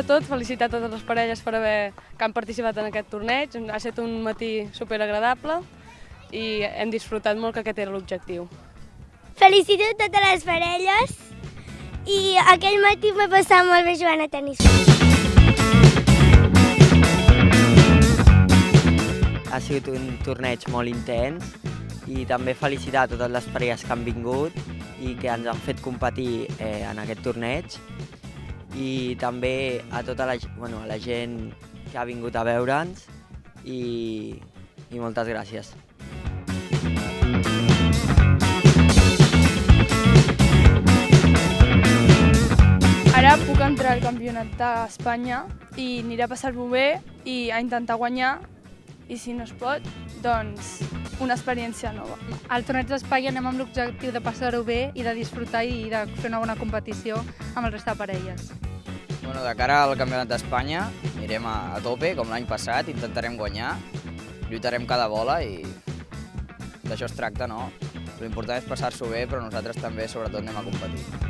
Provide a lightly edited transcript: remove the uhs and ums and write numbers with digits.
de tot, felicitar totes les parelles que han participat en aquest torneig. Ha estat un matí superagradable i hem disfrutat molt, que aquest era l'objectiu. Felicito totes les parelles i aquell matí m'he passat molt bé jugant a tenis. Ha sigut un torneig molt intens i també felicitar a totes les parelles que han vingut i que ens han fet competir en aquest torneig, i també a tota la gent que ha vingut a veure'ns i moltes gràcies. Ara puc entrar al campionat d'Espanya i aniré a passar-m'ho bé i a intentar guanyar, i si no es pot, doncs una experiència nova. Al torneig d'Espanya anem amb l'objectiu de passar-ho bé i de disfrutar i de fer una bona competició amb el resta de parelles. Bueno, de cara al campionat d'Espanya anirem a tope, com l'any passat, intentarem guanyar, lluitarem cada bola i d'això es tracta, no? L'important és passar-s'ho bé, però nosaltres també, sobretot, anem a competir.